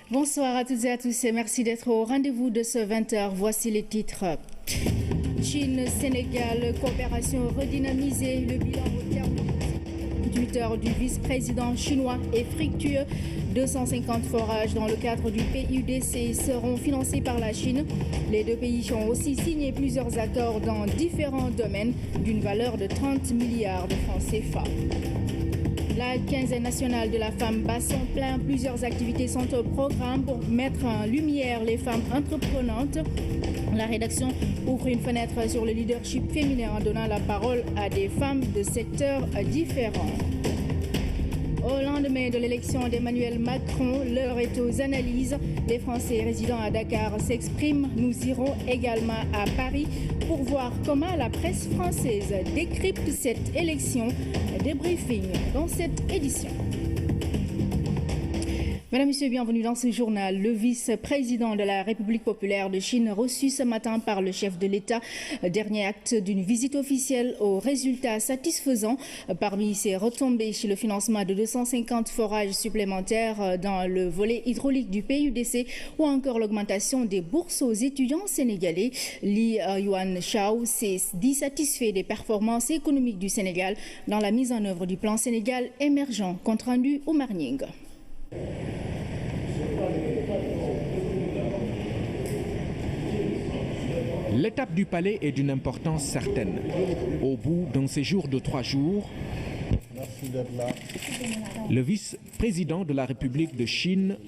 Bonsoir à toutes et à tous et merci d'être au rendez-vous de ce 20h. Voici les titres. Chine-Sénégal, coopération redynamisée. Le bilan au terme de 48 heures du vice-président chinois est fructueux. 250 forages dans le cadre du PUDC seront financés par la Chine. Les deux pays ont aussi signé plusieurs accords dans différents domaines d'une valeur de 30 milliards de francs CFA. La quinzaine nationale de la femme bat son plein. Plusieurs activités sont au programme pour mettre en lumière les femmes entreprenantes. La rédaction ouvre une fenêtre sur le leadership féminin en donnant la parole à des femmes de secteurs différents. Au lendemain de l'élection d'Emmanuel Macron, l'heure est aux analyses. Les Français résidant à Dakar s'expriment. Nous irons également à Paris pour voir comment la presse française décrypte cette élection. Débriefing dans cette édition. Mesdames, Messieurs, bienvenue dans ce journal. Le vice-président de la République populaire de Chine reçu ce matin par le chef de l'État. Dernier acte d'une visite officielle aux résultats satisfaisants. Parmi ses retombées chez le financement de 250 forages supplémentaires dans le volet hydraulique du PUDC ou encore l'augmentation des bourses aux étudiants sénégalais. Li Yuan Shao s'est dit satisfait des performances économiques du Sénégal dans la mise en œuvre du plan Sénégal émergent. Compte rendu au Marning. L'étape du palais est d'une importance certaine. Au bout d'un séjour de 3 jours, le vice-président de la République de Chine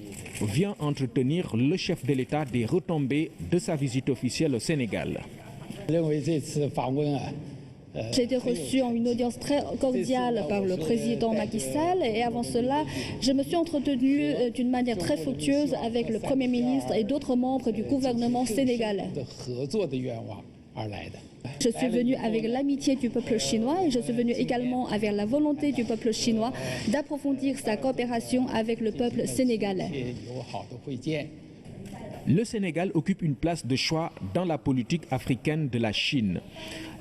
vient entretenir le chef de l'État des retombées de sa visite officielle au Sénégal. J'ai été reçu en une audience très cordiale par le président Macky Sall et avant cela, je me suis entretenu d'une manière très fructueuse avec le Premier ministre et d'autres membres du gouvernement sénégalais. Je suis venu avec l'amitié du peuple chinois et je suis venu également avec la volonté du peuple chinois d'approfondir sa coopération avec le peuple sénégalais. Le Sénégal occupe une place de choix dans la politique africaine de la Chine.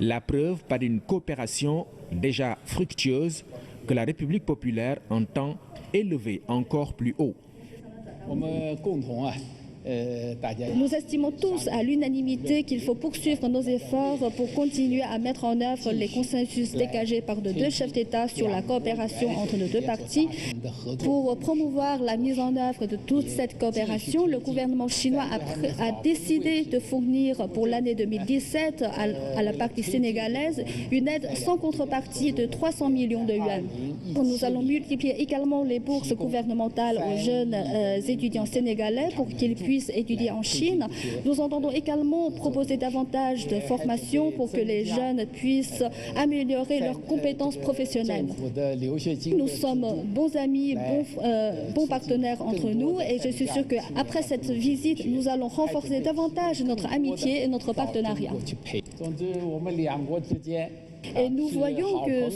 La preuve par une coopération déjà fructueuse que la République populaire entend élever encore plus haut. Nous estimons tous à l'unanimité qu'il faut poursuivre nos efforts pour continuer à mettre en œuvre les consensus dégagés par nos deux chefs d'État sur la coopération entre nos deux parties. Pour promouvoir la mise en œuvre de toute cette coopération, le gouvernement chinois a décidé de fournir pour l'année 2017 à la partie sénégalaise une aide sans contrepartie de 300 millions de yuan. Nous allons multiplier également les bourses gouvernementales aux jeunes étudiants sénégalais pour qu'ils puissent étudier en Chine. Nous entendons également proposer davantage de formations pour que les jeunes puissent améliorer leurs compétences professionnelles. Nous sommes bons amis, bons partenaires entre nous et je suis sûr qu'après cette visite, nous allons renforcer davantage notre amitié et notre partenariat. Et nous voyons que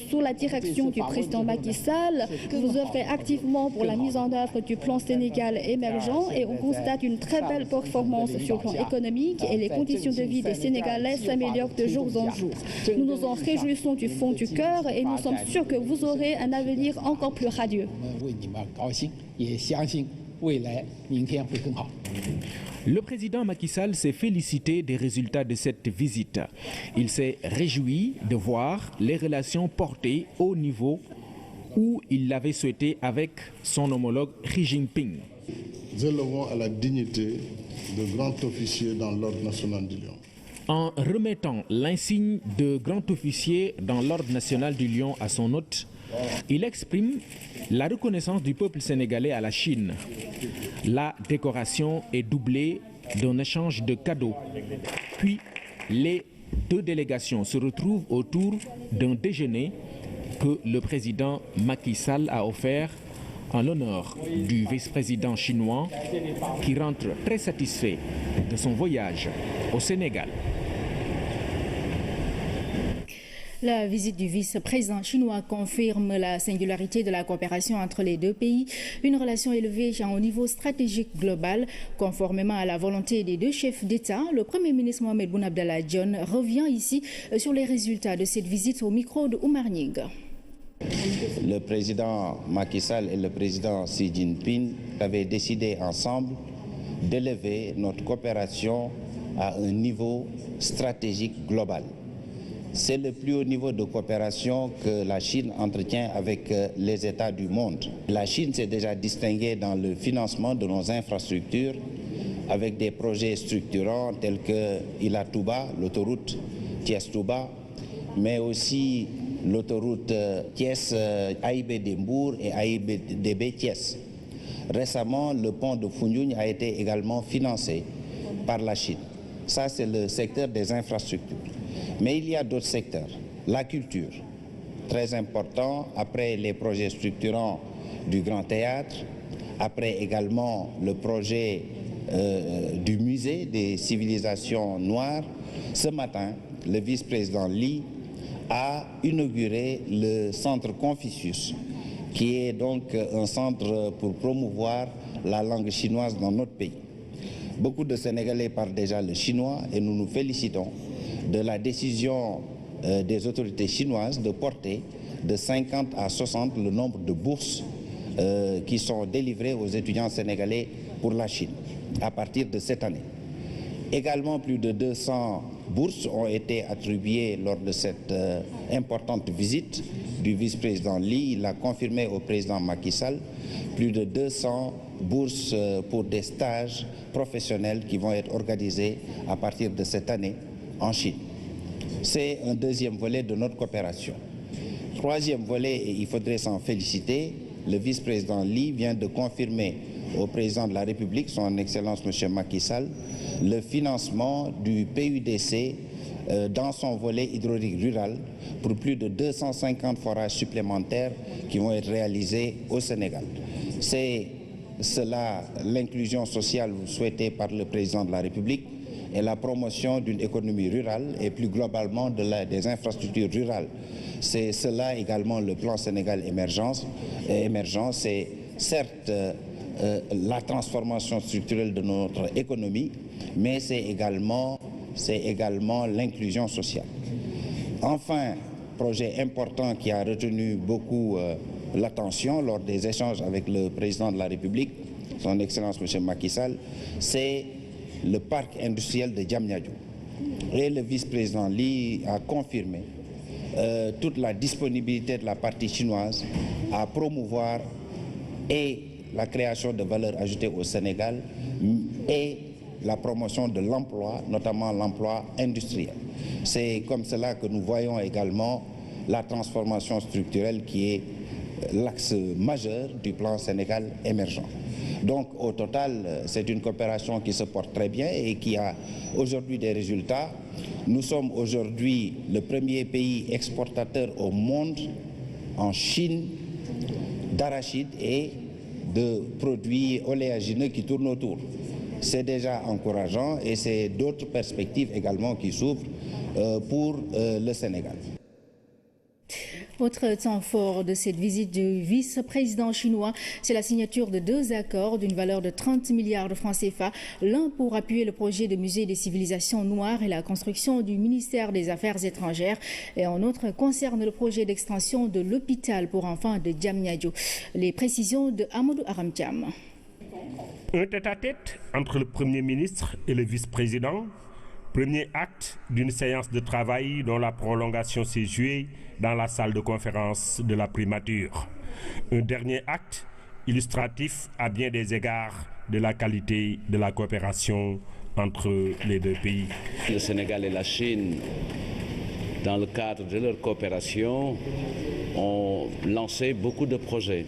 sous la direction du président Macky Sall, vous œuvrez activement pour la mise en œuvre du plan Sénégal émergent et on constate une très belle performance sur le plan économique et les conditions de vie des Sénégalais s'améliorent de jour en jour. Nous nous en réjouissons du fond du cœur et nous sommes sûrs que vous aurez un avenir encore plus radieux. Le président Macky Sall s'est félicité des résultats de cette visite. Il s'est réjoui de voir les relations portées au niveau où il l'avait souhaité avec son homologue Xi Jinping. Élevons à la dignité de grand officier dans l'ordre national du Lion. En remettant l'insigne de grand officier dans l'ordre national du Lion à son hôte, il exprime la reconnaissance du peuple sénégalais à la Chine. La décoration est doublée d'un échange de cadeaux. Puis, les deux délégations se retrouvent autour d'un déjeuner que le président Macky Sall a offert en l'honneur du vice-président chinois qui rentre très satisfait de son voyage au Sénégal. La visite du vice-président chinois confirme la singularité de la coopération entre les deux pays, une relation élevée au niveau stratégique global. Conformément à la volonté des deux chefs d'État, le Premier ministre Mohamed Boun Abdallah Dionne revient ici sur les résultats de cette visite au micro de Oumar Nying. Le président Macky Sall et le président Xi Jinping avaient décidé ensemble d'élever notre coopération à un niveau stratégique global. C'est le plus haut niveau de coopération que la Chine entretient avec les États du monde. La Chine s'est déjà distinguée dans le financement de nos infrastructures avec des projets structurants tels que Ila Touba, l'autoroute Thiès-Touba, mais aussi l'autoroute Thiès-AIBD-Mbour et AIBD-Thiès. Récemment, le pont de Foundiougne a été également financé par la Chine. Ça, c'est le secteur des infrastructures. Mais il y a d'autres secteurs. La culture, très important, après les projets structurants du Grand Théâtre, après également le projet du musée des civilisations noires. Ce matin, le vice-président Li a inauguré le centre Confucius, qui est donc un centre pour promouvoir la langue chinoise dans notre pays. Beaucoup de Sénégalais parlent déjà le chinois et nous nous félicitons de la décision des autorités chinoises de porter de 50 à 60 le nombre de bourses qui sont délivrées aux étudiants sénégalais pour la Chine à partir de cette année. Également, plus de 200 bourses ont été attribuées lors de cette importante visite du vice-président Li. Il a confirmé au président Macky Sall plus de 200 bourses pour des stages professionnels qui vont être organisés à partir de cette année en Chine. C'est un deuxième volet de notre coopération. Troisième volet, et il faudrait s'en féliciter, le vice-président Li vient de confirmer au président de la République, son Excellence M. Macky Sall, le financement du PUDC dans son volet hydraulique rural pour plus de 250 forages supplémentaires qui vont être réalisés au Sénégal. C'est cela l'inclusion sociale souhaitée par le président de la République et la promotion d'une économie rurale et plus globalement des infrastructures rurales. C'est cela également le plan Sénégal émergent. C'est certes la transformation structurelle de notre économie, mais c'est également l'inclusion sociale. Enfin, projet important qui a retenu beaucoup l'attention lors des échanges avec le président de la République, son Excellence M. Macky Sall, c'est le parc industriel de Diamniadio. Et le vice-président Li a confirmé toute la disponibilité de la partie chinoise à promouvoir et la création de valeur ajoutée au Sénégal et la promotion de l'emploi, notamment l'emploi industriel. C'est comme cela que nous voyons également la transformation structurelle qui est l'axe majeur du plan Sénégal émergent. Donc au total, c'est une coopération qui se porte très bien et qui a aujourd'hui des résultats. Nous sommes aujourd'hui le premier pays exportateur au monde en Chine d'arachide et de produits oléagineux qui tournent autour. C'est déjà encourageant et c'est d'autres perspectives également qui s'ouvrent pour le Sénégal. Autre temps fort de cette visite du vice-président chinois, c'est la signature de 2 accords d'une valeur de 30 milliards de francs CFA, l'un pour appuyer le projet de musée des civilisations noires et la construction du ministère des Affaires étrangères, et un autre concerne le projet d'extension de l'hôpital pour enfants de Diamniadio. Les précisions de Amadou Aramtiam. Un tête-à-tête entre le Premier ministre et le vice-président, premier acte d'une séance de travail dont la prolongation s'est jouée dans la salle de conférence de la primature. Un dernier acte illustratif à bien des égards de la qualité de la coopération entre les deux pays. Le Sénégal et la Chine, dans le cadre de leur coopération, ont lancé beaucoup de projets.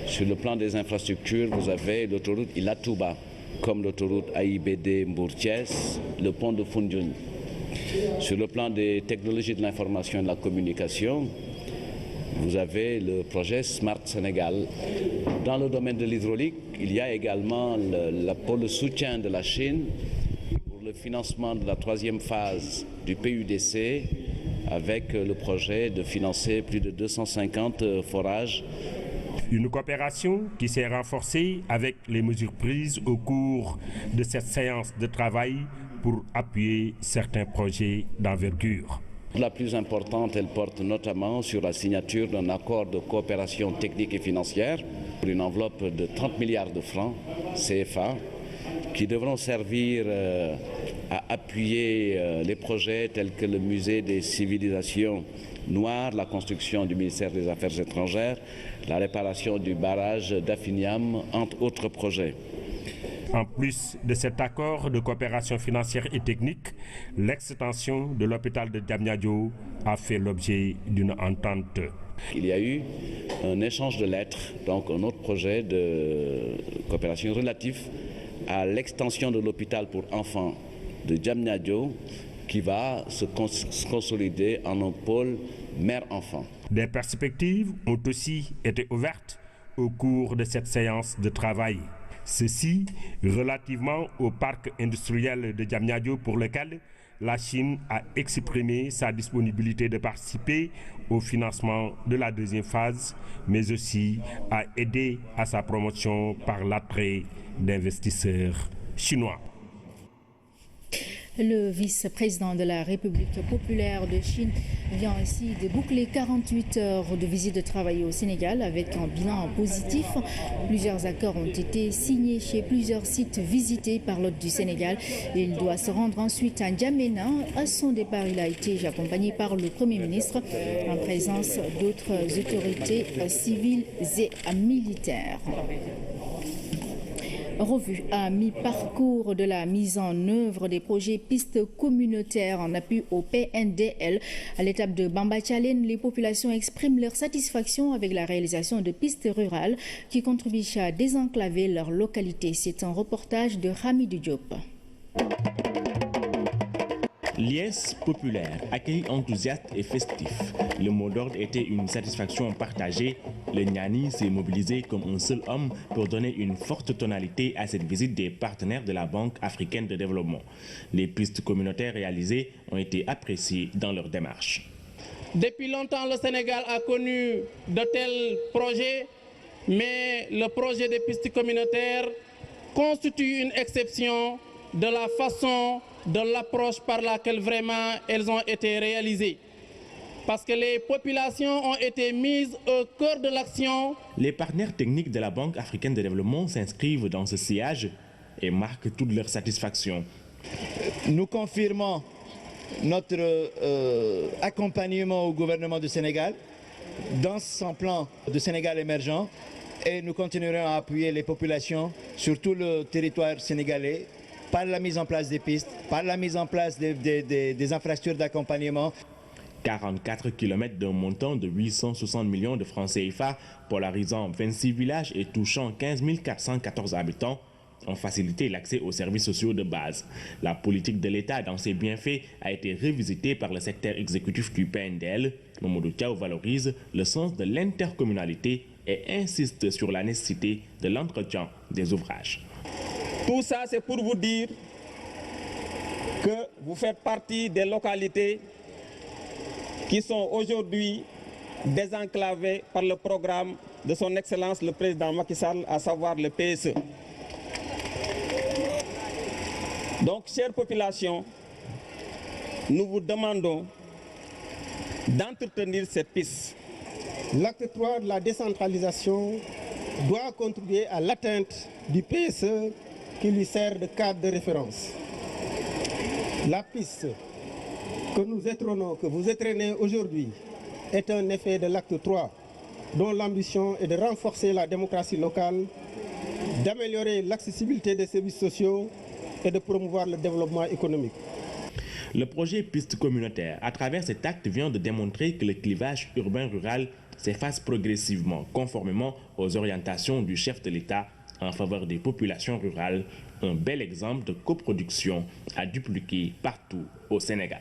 Sur le plan des infrastructures, vous avez l'autoroute Ila Touba, comme l'autoroute AIBD Mbour-Thiès, le pont de Foundiougne. Sur le plan des technologies de l'information et de la communication, vous avez le projet Smart Sénégal. Dans le domaine de l'hydraulique, il y a également pour le soutien de la Chine pour le financement de la 3e phase du PUDC, avec le projet de financer plus de 250 forages. Une coopération qui s'est renforcée avec les mesures prises au cours de cette séance de travail pour appuyer certains projets d'envergure. La plus importante, elle porte notamment sur la signature d'un accord de coopération technique et financière pour une enveloppe de 30 milliards de francs CFA qui devront servir à appuyer les projets tels que le musée des civilisations noires, la construction du ministère des Affaires étrangères, la réparation du barrage d'Afiniam, entre autres projets. En plus de cet accord de coopération financière et technique, l'extension de l'hôpital de Diamniadio a fait l'objet d'une entente. Il y a eu un échange de lettres, donc un autre projet de coopération relatif à l'extension de l'hôpital pour enfants de Diamniadio qui va se consolider en un pôle mère-enfant. Des perspectives ont aussi été ouvertes au cours de cette séance de travail. Ceci relativement au parc industriel de Diamniadio pour lequel la Chine a exprimé sa disponibilité de participer au financement de la deuxième phase, mais aussi à aider à sa promotion par l'attrait d'investisseurs chinois. Le vice-président de la République populaire de Chine vient ainsi de boucler 48 heures de visite de travail au Sénégal avec un bilan positif. Plusieurs accords ont été signés chez plusieurs sites visités par l'hôte du Sénégal. Il doit se rendre ensuite à N'Djamena. À son départ, il a été accompagné par le Premier ministre en présence d'autres autorités civiles et militaires. Revue à mi-parcours de la mise en œuvre des projets pistes communautaires en appui au PNDL. À l'étape de Bamba-Tchalen, les populations expriment leur satisfaction avec la réalisation de pistes rurales qui contribuent à désenclaver leur localité. C'est un reportage de Hamidou Diop. Liesse populaire, accueil enthousiaste et festif. Le mot d'ordre était une satisfaction partagée. Le Niani s'est mobilisé comme un seul homme pour donner une forte tonalité à cette visite des partenaires de la Banque africaine de développement. Les pistes communautaires réalisées ont été appréciées dans leur démarche. Depuis longtemps, le Sénégal a connu de tels projets, mais le projet des pistes communautaires constitue une exception de la façon de l'approche par laquelle vraiment elles ont été réalisées. Parce que les populations ont été mises au cœur de l'action. Les partenaires techniques de la Banque africaine de développement s'inscrivent dans ce sillage et marquent toute leur satisfaction. Nous confirmons notre accompagnement au gouvernement du Sénégal dans son plan de Sénégal émergent et nous continuerons à appuyer les populations sur tout le territoire sénégalais par la mise en place des pistes, par la mise en place des infrastructures d'accompagnement. 44 km d'un montant de 860 millions de francs CFA, polarisant 26 villages et touchant 15 414 habitants, ont facilité l'accès aux services sociaux de base. La politique de l'État dans ses bienfaits a été revisitée par le secteur exécutif du PNDL. Mamadou Thiaw valorise le sens de l'intercommunalité et insiste sur la nécessité de l'entretien des ouvrages. Tout ça, c'est pour vous dire que vous faites partie des localités qui sont aujourd'hui désenclavées par le programme de son Excellence le Président Macky Sall, à savoir le PSE. Donc, chère population, nous vous demandons d'entretenir cette piste. L'acte 3 de la décentralisation doit contribuer à l'atteinte du PSE qui lui sert de cadre de référence. La piste que nous étrenons, que vous étrenez aujourd'hui, est un effet de l'acte 3, dont l'ambition est de renforcer la démocratie locale, d'améliorer l'accessibilité des services sociaux et de promouvoir le développement économique. Le projet Piste communautaire, à travers cet acte, vient de démontrer que le clivage urbain-rural s'efface progressivement, conformément aux orientations du chef de l'État en faveur des populations rurales, un bel exemple de coproduction à dupliquer partout au Sénégal.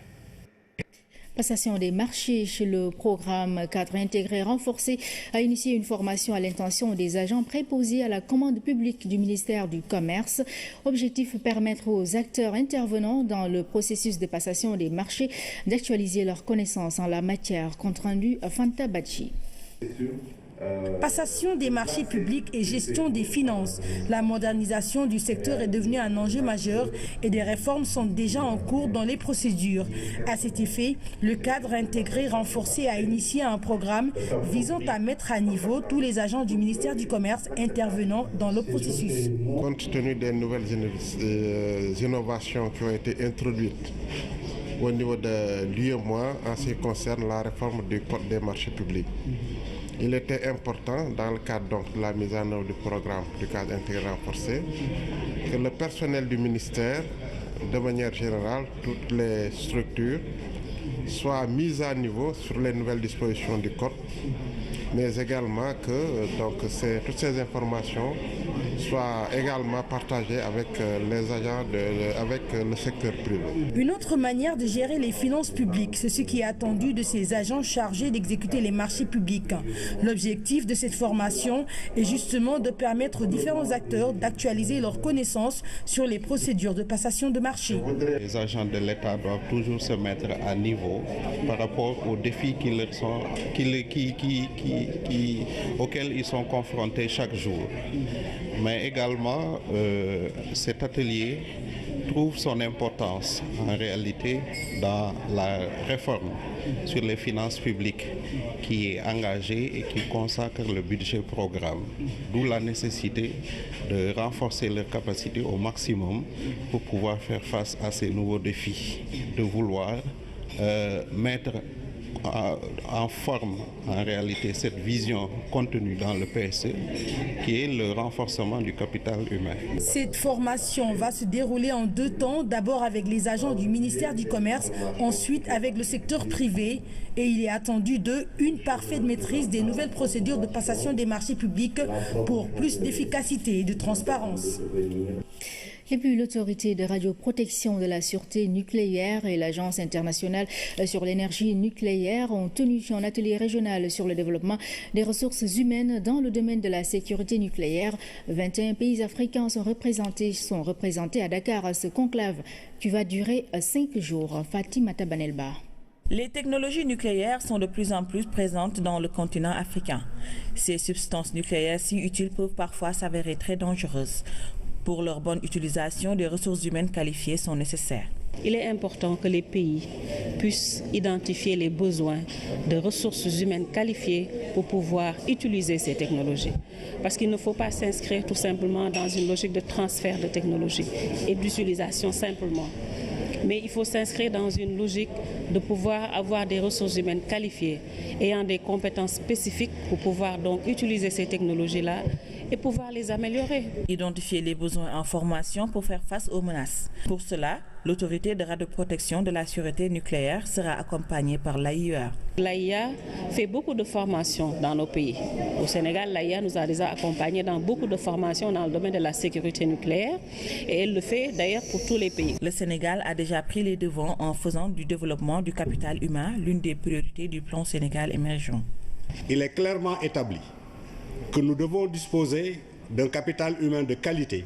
Passation des marchés chez le programme cadre intégré renforcé a initié une formation à l'intention des agents préposés à la commande publique du ministère du Commerce. Objectif, permettre aux acteurs intervenant dans le processus de passation des marchés d'actualiser leurs connaissances en la matière. Compte rendu Fanta Bachi. Passation des marchés publics et gestion des finances. La modernisation du secteur est devenue un enjeu majeur et des réformes sont déjà en cours dans les procédures. À cet effet, le cadre intégré renforcé a initié un programme visant à mettre à niveau tous les agents du ministère du Commerce intervenant dans le processus. Compte tenu des nouvelles innovations qui ont été introduites au niveau de l'UEMOA en ce qui concerne la réforme du code des marchés publics, il était important, dans le cadre donc de la mise en œuvre du programme du cadre intégré renforcé, que le personnel du ministère, de manière générale, toutes les structures, soient mises à niveau sur les nouvelles dispositions du code, mais également que toutes ces informations soient également partagées avec les agents, avec le secteur privé. Une autre manière de gérer les finances publiques, c'est ce qui est attendu de ces agents chargés d'exécuter les marchés publics. L'objectif de cette formation est justement de permettre aux différents acteurs d'actualiser leurs connaissances sur les procédures de passation de marché. Les agents de l'État doivent toujours se mettre à niveau par rapport aux défis auxquels ils sont confrontés chaque jour. Mais également, cet atelier trouve son importance en réalité dans la réforme sur les finances publiques qui est engagée et qui consacre le budget programme. D'où la nécessité de renforcer leurs capacités au maximum pour pouvoir faire face à ces nouveaux défis, de vouloir mettre en forme en réalité cette vision contenue dans le PSE qui est le renforcement du capital humain. Cette formation va se dérouler en 2 temps, d'abord avec les agents du ministère du Commerce, ensuite avec le secteur privé et il est attendu une parfaite maîtrise des nouvelles procédures de passation des marchés publics pour plus d'efficacité et de transparence. Et puis l'autorité de radioprotection de la sûreté nucléaire et l'Agence internationale sur l'énergie nucléaire ont tenu un atelier régional sur le développement des ressources humaines dans le domaine de la sécurité nucléaire. 21 pays africains sont représentés à Dakar à ce conclave qui va durer 5 jours. Fatimata Banelba. Les technologies nucléaires sont de plus en plus présentes dans le continent africain. Ces substances nucléaires si utiles peuvent parfois s'avérer très dangereuses. Pour leur bonne utilisation, des ressources humaines qualifiées sont nécessaires. Il est important que les pays puissent identifier les besoins de ressources humaines qualifiées pour pouvoir utiliser ces technologies. Parce qu'il ne faut pas s'inscrire tout simplement dans une logique de transfert de technologie et d'utilisation simplement. Mais il faut s'inscrire dans une logique de pouvoir avoir des ressources humaines qualifiées, ayant des compétences spécifiques pour pouvoir donc utiliser ces technologies-là et pouvoir les améliorer. Identifier les besoins en formation pour faire face aux menaces. Pour cela, l'autorité de radioprotection de la sûreté nucléaire sera accompagnée par l'AIEA. L'AIEA fait beaucoup de formations dans nos pays. Au Sénégal, l'AIEA nous a déjà accompagnés dans beaucoup de formations dans le domaine de la sécurité nucléaire et elle le fait d'ailleurs pour tous les pays. Le Sénégal a déjà pris les devants en faisant du développement du capital humain l'une des priorités du plan Sénégal émergent. Il est clairement établi que nous devons disposer d'un capital humain de qualité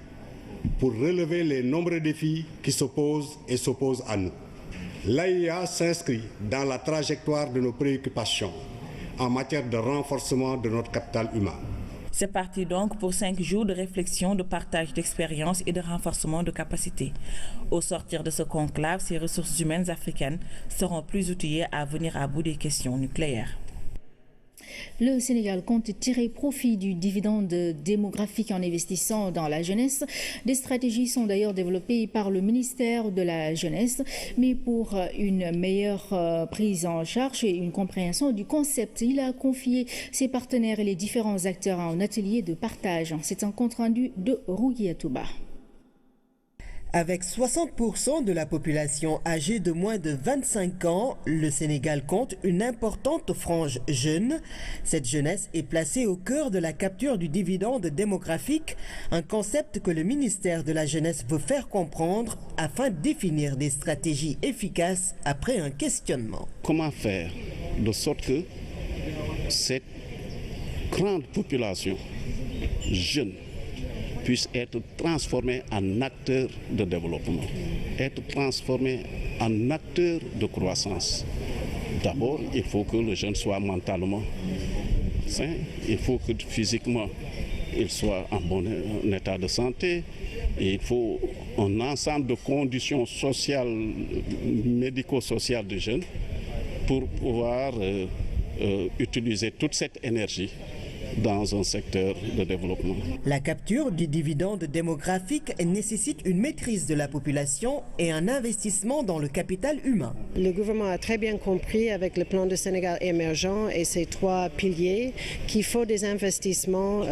pour relever les nombreux défis qui s'opposent à nous. L'AIEA s'inscrit dans la trajectoire de nos préoccupations en matière de renforcement de notre capital humain. C'est parti donc pour 5 jours de réflexion, de partage d'expériences et de renforcement de capacités. Au sortir de ce conclave, ces ressources humaines africaines seront plus outillées à venir à bout des questions nucléaires. Le Sénégal compte tirer profit du dividende démographique en investissant dans la jeunesse. Des stratégies sont d'ailleurs développées par le ministère de la Jeunesse, mais pour une meilleure prise en charge et une compréhension du concept, il a confié ses partenaires et les différents acteurs à un atelier de partage. C'est un compte-rendu de Rougi Atouba. Avec 60% de la population âgée de moins de 25 ans, le Sénégal compte une importante frange jeune. Cette jeunesse est placée au cœur de la capture du dividende démographique, un concept que le ministère de la Jeunesse veut faire comprendre afin de définir des stratégies efficaces après un questionnement. Comment faire de sorte que cette grande population jeune puisse être transformé en acteur de développement, être transformé en acteur de croissance. D'abord, il faut que le jeune soit mentalement sain, il faut que physiquement il soit en bon état de santé, et il faut un ensemble de conditions sociales, médico-sociales des jeunes pour pouvoir utiliser toute cette énergie dans un secteur de développement. La capture du dividende démographique nécessite une maîtrise de la population et un investissement dans le capital humain. Le gouvernement a très bien compris avec le plan de Sénégal émergent et ses 3 piliers qu'il faut des investissements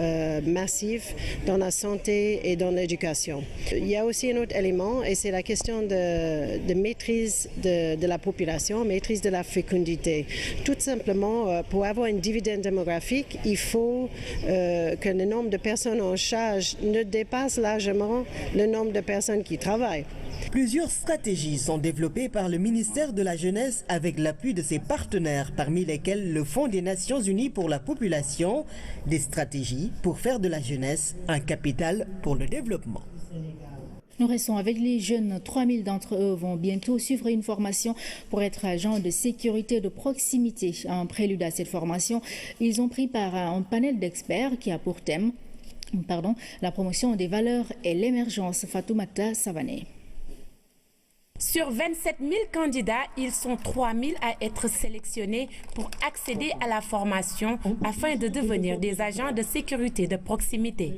massifs dans la santé et dans l'éducation. Il y a aussi un autre élément et c'est la question de maîtrise de la population, maîtrise de la fécondité. Tout simplement, pour avoir un dividende démographique, il faut que le nombre de personnes en charge ne dépasse largement le nombre de personnes qui travaillent. Plusieurs stratégies sont développées par le ministère de la Jeunesse avec l'appui de ses partenaires, parmi lesquels le Fonds des Nations Unies pour la population, des stratégies pour faire de la jeunesse un capital pour le développement. Nous restons avec les jeunes. 3000 d'entre eux vont bientôt suivre une formation pour être agents de sécurité de proximité. En prélude à cette formation, ils ont pris part à un panel d'experts qui a pour thème la promotion des valeurs et l'émergence. Fatoumata Savané. Sur 27 000 candidats, ils sont 3 000 à être sélectionnés pour accéder à la formation afin de devenir des agents de sécurité de proximité.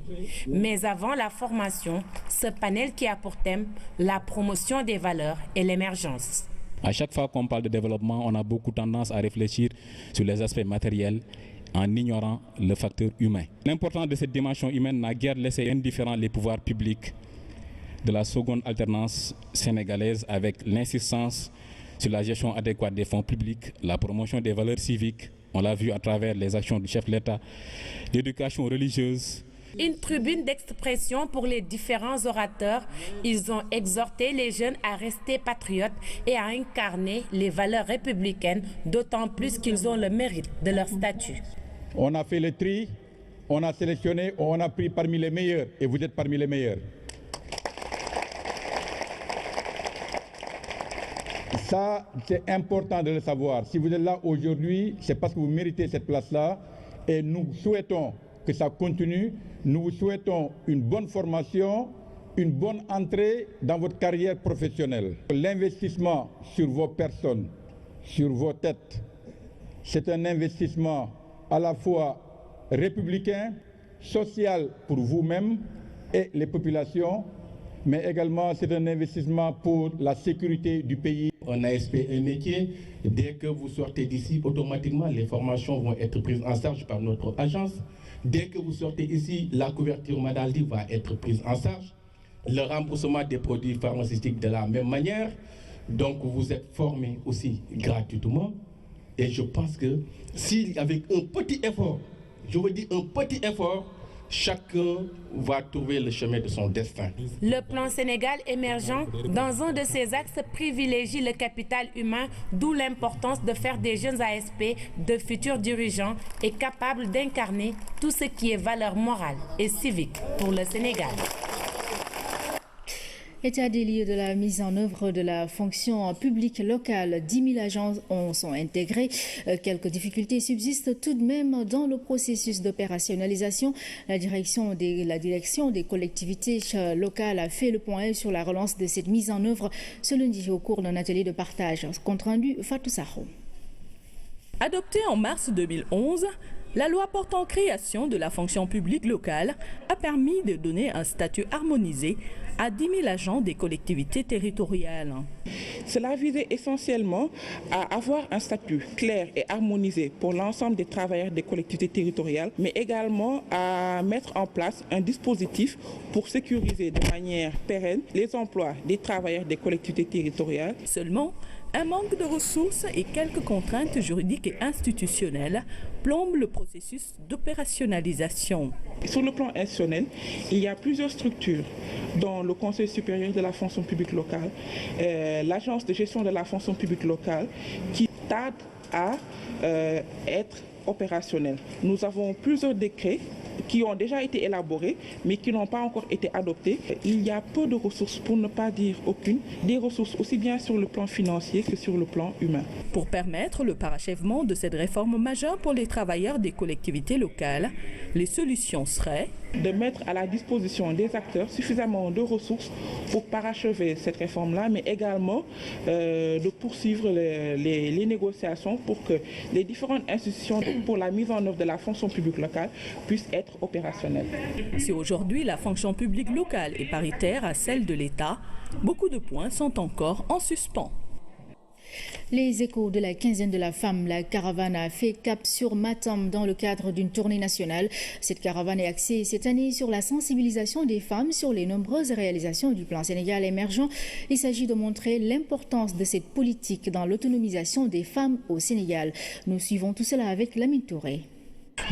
Mais avant la formation, ce panel qui a pour thème la promotion des valeurs et l'émergence. À chaque fois qu'on parle de développement, on a beaucoup tendance à réfléchir sur les aspects matériels en ignorant le facteur humain. L'importance de cette dimension humaine n'a guère laissé indifférents les pouvoirs publics de la seconde alternance sénégalaise, avec l'insistance sur la gestion adéquate des fonds publics, la promotion des valeurs civiques, on l'a vu à travers les actions du chef de l'État, l'éducation religieuse. Une tribune d'expression pour les différents orateurs. Ils ont exhorté les jeunes à rester patriotes et à incarner les valeurs républicaines, d'autant plus qu'ils ont le mérite de leur statut. On a fait le tri, on a sélectionné, on a pris parmi les meilleurs et vous êtes parmi les meilleurs. Ça, c'est important de le savoir. Si vous êtes là aujourd'hui, c'est parce que vous méritez cette place-là et nous souhaitons que ça continue. Nous vous souhaitons une bonne formation, une bonne entrée dans votre carrière professionnelle. L'investissement sur vos personnes, sur vos têtes, c'est un investissement à la fois républicain, social pour vous-même et les populations, mais également c'est un investissement pour la sécurité du pays. Un ASP, un métier, dès que vous sortez d'ici, automatiquement les formations vont être prises en charge par notre agence. Dès que vous sortez ici, la couverture maladie va être prise en charge. Le remboursement des produits pharmaceutiques de la même manière. Donc vous êtes formés aussi gratuitement. Et je pense que si avec un petit effort, je veux dire un petit effort, chacun va trouver le chemin de son destin. Le plan Sénégal émergent, dans un de ses axes, privilégie le capital humain, d'où l'importance de faire des jeunes ASP de futurs dirigeants et capables d'incarner tout ce qui est valeur morale et civique pour le Sénégal. État des lieux de la mise en œuvre de la fonction publique locale. 10 000 agents sont intégrés. Quelques difficultés subsistent tout de même dans le processus d'opérationnalisation. La direction des collectivités locales a fait le point sur la relance de cette mise en œuvre ce lundi au cours d'un atelier de partage. Compte rendu, Fatou Sakho. Adoptée en mars 2011, la loi portant création de la fonction publique locale a permis de donner un statut harmonisé à 10 000 agents des collectivités territoriales. Cela visait essentiellement à avoir un statut clair et harmonisé pour l'ensemble des travailleurs des collectivités territoriales, mais également à mettre en place un dispositif pour sécuriser de manière pérenne les emplois des travailleurs des collectivités territoriales. Seulement, un manque de ressources et quelques contraintes juridiques et institutionnelles plombent le processus d'opérationnalisation. Sur le plan institutionnel, il y a plusieurs structures, dont le Conseil supérieur de la fonction publique locale, l'Agence de gestion de la fonction publique locale, qui tardent à être opérationnels. Nous avons plusieurs décrets qui ont déjà été élaborés, mais qui n'ont pas encore été adoptés. Il y a peu de ressources, pour ne pas dire aucune, des ressources aussi bien sur le plan financier que sur le plan humain. Pour permettre le parachèvement de cette réforme majeure pour les travailleurs des collectivités locales, les solutions seraient de mettre à la disposition des acteurs suffisamment de ressources pour parachever cette réforme-là, mais également de poursuivre les négociations pour que les différentes institutions pour la mise en œuvre de la fonction publique locale puissent être opérationnelles. Si aujourd'hui la fonction publique locale est paritaire à celle de l'État, beaucoup de points sont encore en suspens. Les échos de la quinzaine de la femme, la caravane a fait cap sur Matam dans le cadre d'une tournée nationale. Cette caravane est axée cette année sur la sensibilisation des femmes sur les nombreuses réalisations du plan Sénégal émergent. Il s'agit de montrer l'importance de cette politique dans l'autonomisation des femmes au Sénégal. Nous suivons tout cela avec Lamine Touré.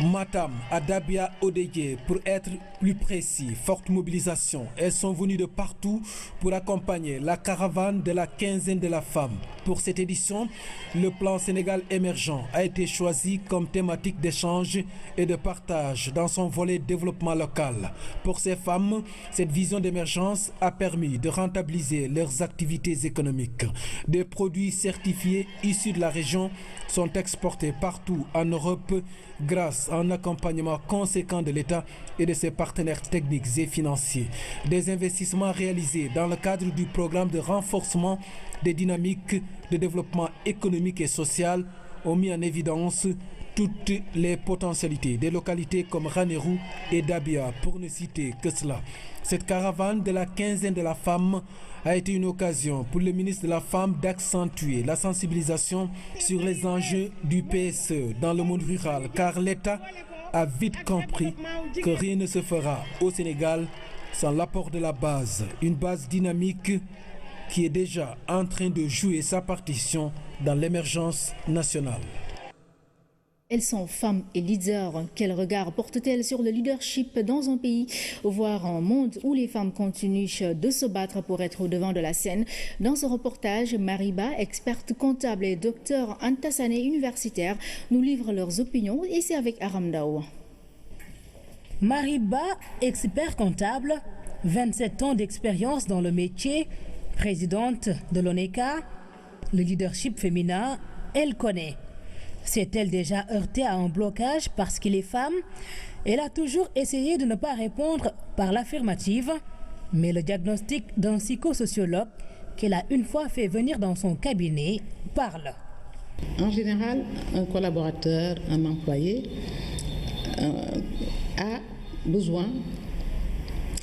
Matam, à Dabia, Odeye, pour être plus précis, forte mobilisation. Elles sont venues de partout pour accompagner la caravane de la quinzaine de la femme. Pour cette édition, le plan Sénégal émergent a été choisi comme thématique d'échange et de partage dans son volet développement local. Pour ces femmes, cette vision d'émergence a permis de rentabiliser leurs activités économiques. Des produits certifiés issus de la région sont exportés partout en Europe grâce à un accompagnement conséquent de l'État et de ses partenaires techniques et financiers. Des investissements réalisés dans le cadre du programme de renforcement des dynamiques de développement économique et social ont mis en évidence toutes les potentialités des localités comme Ranérou et Dabia, pour ne citer que cela. Cette caravane de la quinzaine de la femme a été une occasion pour le ministre de la Femme d'accentuer la sensibilisation sur les enjeux du PSE dans le monde rural, car l'État a vite compris que rien ne se fera au Sénégal sans l'apport de la base, une base dynamique qui est déjà en train de jouer sa partition dans l'émergence nationale. Elles sont femmes et leaders. Quel regard portent-elles sur le leadership dans un pays, voire un monde où les femmes continuent de se battre pour être au devant de la scène? Dans ce reportage, Mariba, experte comptable et docteur Anta Sané universitaire, nous livre leurs opinions et c'est avec Aram Dao. Mariba, expert comptable, 27 ans d'expérience dans le métier, présidente de l'ONECA, le leadership féminin, elle connaît. S'est-elle déjà heurtée à un blocage parce qu'elle est femme? Elle a toujours essayé de ne pas répondre par l'affirmative, mais le diagnostic d'un psychosociologue qu'elle a une fois fait venir dans son cabinet parle. En général, un collaborateur, un employé a besoin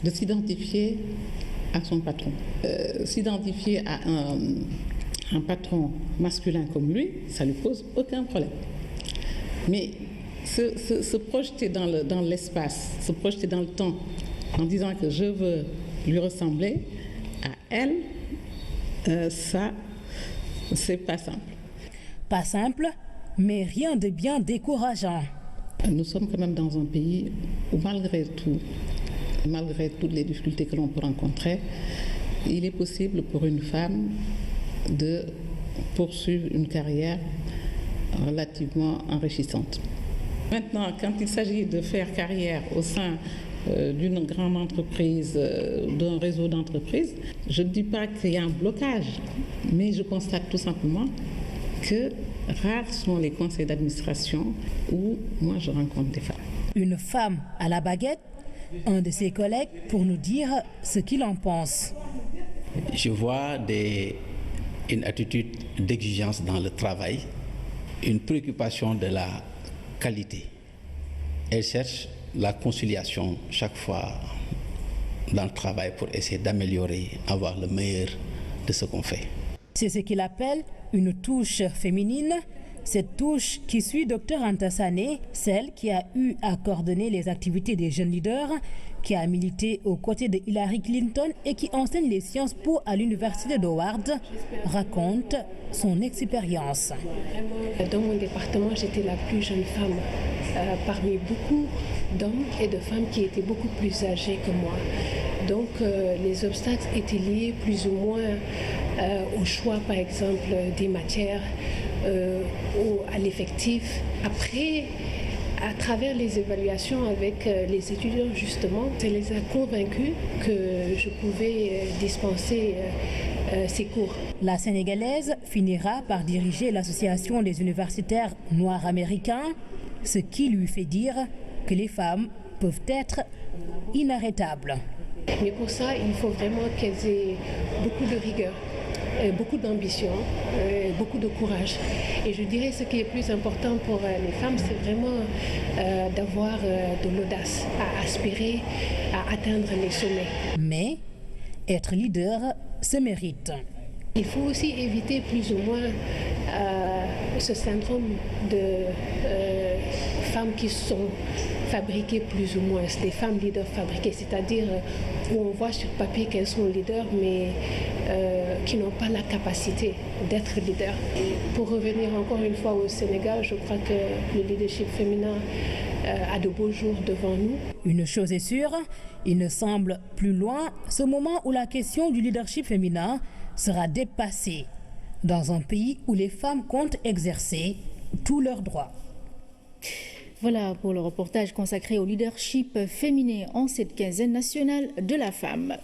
de s'identifier à son patron. S'identifier à un patron masculin comme lui, ça ne lui pose aucun problème. Mais se projeter dans l'espace, se projeter dans le temps en disant que je veux lui ressembler, à elle, ça, c'est pas simple. Pas simple, mais rien de bien décourageant. Nous sommes quand même dans un pays où malgré toutes les difficultés que l'on peut rencontrer, il est possible pour une femme de poursuivre une carrière relativement enrichissante. Maintenant, quand il s'agit de faire carrière au sein d'une grande entreprise, d'un réseau d'entreprises, je ne dis pas qu'il y a un blocage, mais je constate tout simplement que rares sont les conseils d'administration où moi je rencontre des femmes. Une femme à la baguette, un de ses collègues pour nous dire ce qu'il en pense. Je vois une attitude d'exigence dans le travail, une préoccupation de la qualité. Elle cherche la conciliation chaque fois dans le travail pour essayer d'améliorer, avoir le meilleur de ce qu'on fait. C'est ce qu'il appelle une touche féminine, cette touche qui suit Dr Anta Sané, celle qui a eu à coordonner les activités des jeunes leaders, qui a milité aux côtés de Hillary Clinton et qui enseigne les sciences po à l'université d'Howard, raconte son expérience. Dans mon département, j'étais la plus jeune femme parmi beaucoup d'hommes et de femmes qui étaient beaucoup plus âgés que moi. Donc les obstacles étaient liés plus ou moins au choix, par exemple, des matières, à l'effectif. Après, À travers les évaluations avec les étudiants, justement, ça les a convaincus que je pouvais dispenser ces cours. La Sénégalaise finira par diriger l'association des universitaires noirs américains, ce qui lui fait dire que les femmes peuvent être inarrêtables. Mais pour ça, il faut vraiment qu'elles aient beaucoup de rigueur, beaucoup d'ambition, beaucoup de courage. Et je dirais ce qui est plus important pour les femmes, c'est vraiment d'avoir de l'audace, à aspirer à atteindre les sommets. Mais être leader se mérite. Il faut aussi éviter plus ou moins ce syndrome de femmes qui sont fabriquées plus ou moins, des femmes leaders fabriquées, c'est-à-dire où on voit sur papier qu'elles sont leaders, mais qui n'ont pas la capacité d'être leaders. Pour revenir encore une fois au Sénégal, je crois que le leadership féminin a de beaux jours devant nous. Une chose est sûre, il ne semble plus loin ce moment où la question du leadership féminin sera dépassée dans un pays où les femmes comptent exercer tous leurs droits. Voilà pour le reportage consacré au leadership féminin en cette quinzaine nationale de la femme.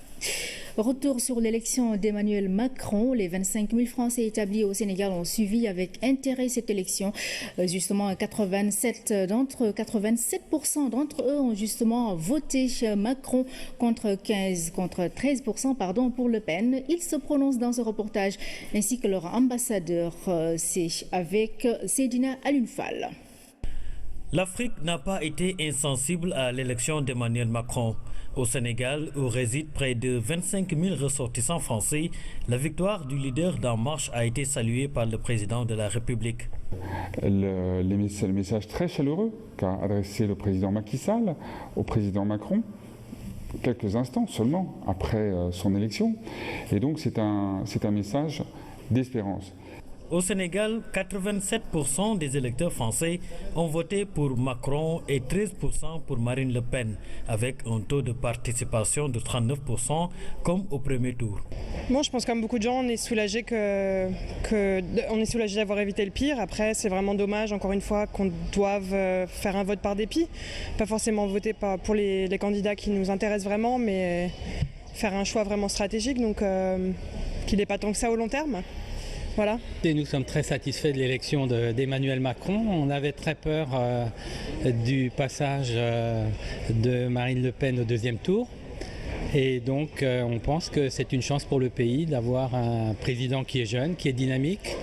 Retour sur l'élection d'Emmanuel Macron. Les 25 000 Français établis au Sénégal ont suivi avec intérêt cette élection. Justement, 87% d'entre eux ont justement voté Macron contre 13% pour Le Pen. Ils se prononcent dans ce reportage ainsi que leur ambassadeur. C'est avec Seydina Alioune Fall. L'Afrique n'a pas été insensible à l'élection d'Emmanuel Macron. Au Sénégal, où résident près de 25 000 ressortissants français, la victoire du leader d'En Marche a été saluée par le président de la République. Le message très chaleureux qu'a adressé le président Macky Sall au président Macron, quelques instants seulement après son élection. Et donc c'est un message d'espérance. Au Sénégal, 87% des électeurs français ont voté pour Macron et 13% pour Marine Le Pen, avec un taux de participation de 39% comme au premier tour. Moi, je pense comme beaucoup de gens, on est soulagé d'avoir évité le pire. Après, c'est vraiment dommage, encore une fois, qu'on doive faire un vote par dépit. Pas forcément voter pour les candidats qui nous intéressent vraiment, mais faire un choix vraiment stratégique, donc qu'il n'est pas tant que ça au long terme. Voilà. Et nous sommes très satisfaits de l'élection d'Emmanuel Macron. On avait très peur du passage de Marine Le Pen au deuxième tour. Et donc on pense que c'est une chance pour le pays d'avoir un président qui est jeune, qui est dynamique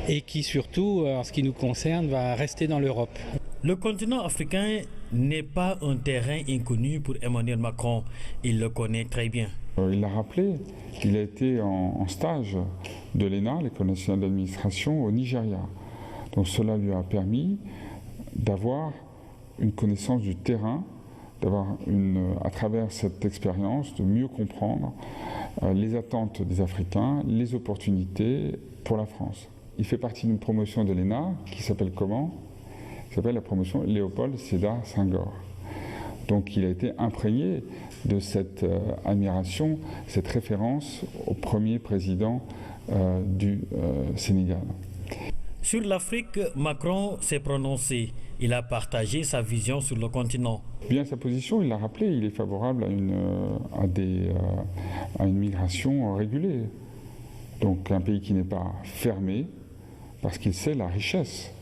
et qui surtout, en ce qui nous concerne, va rester dans l'Europe. Le continent africain n'est pas un terrain inconnu pour Emmanuel Macron. Il le connaît très bien. Il l'a rappelé, il a été en stage de l'ENA, l'École nationale d'administration, au Nigeria. Donc cela lui a permis d'avoir une connaissance du terrain, à travers cette expérience, de mieux comprendre les attentes des Africains, les opportunités pour la France. Il fait partie d'une promotion de l'ENA qui s'appelle comment ? Qui s'appelle la promotion Léopold Sédar Senghor. Donc il a été imprégné de cette admiration, cette référence au premier président du Sénégal. Sur l'Afrique, Macron s'est prononcé. Il a partagé sa vision sur le continent. Bien sa position, il l'a rappelé, il est favorable à une migration régulée. Donc un pays qui n'est pas fermé, parce qu'il sait la richesse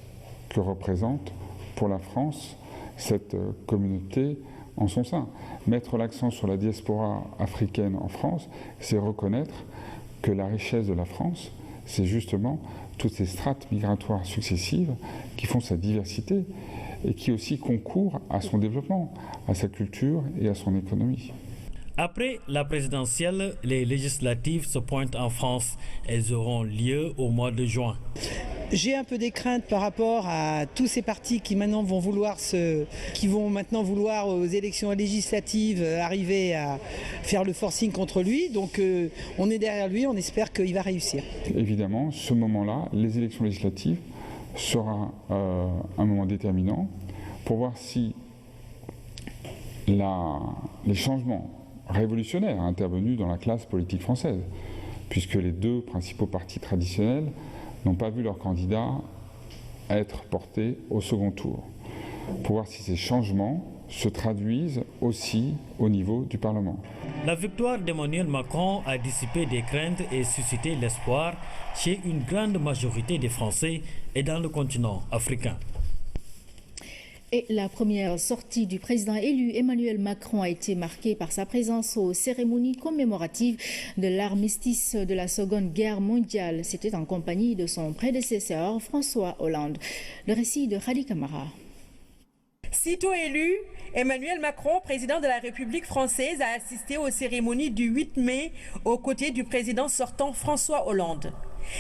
que représente pour la France cette communauté en son sein. Mettre l'accent sur la diaspora africaine en France, c'est reconnaître que la richesse de la France, c'est justement toutes ces strates migratoires successives qui font sa diversité et qui aussi concourent à son développement, à sa culture et à son économie. Après la présidentielle, les législatives se pointent en France. Elles auront lieu au mois de juin. J'ai un peu des craintes par rapport à tous ces partis qui maintenant vont vouloir aux élections législatives arriver à faire le forcing contre lui. Donc on est derrière lui, on espère qu'il va réussir. Évidemment, ce moment-là, les élections législatives, sera un moment déterminant pour voir si les changements révolutionnaires intervenus dans la classe politique française, puisque les deux principaux partis traditionnels n'ont pas vu leur candidat être porté au second tour. pour voir si ces changements se traduisent aussi au niveau du Parlement. La victoire d'Emmanuel Macron a dissipé des craintes et suscité l'espoir chez une grande majorité des Français et dans le continent africain. Et la première sortie du président élu Emmanuel Macron a été marquée par sa présence aux cérémonies commémoratives de l'armistice de la Seconde Guerre mondiale. C'était en compagnie de son prédécesseur François Hollande. Le récit de Khadi Kamara. Sitôt élu, Emmanuel Macron, président de la République française, a assisté aux cérémonies du 8 mai aux côtés du président sortant François Hollande.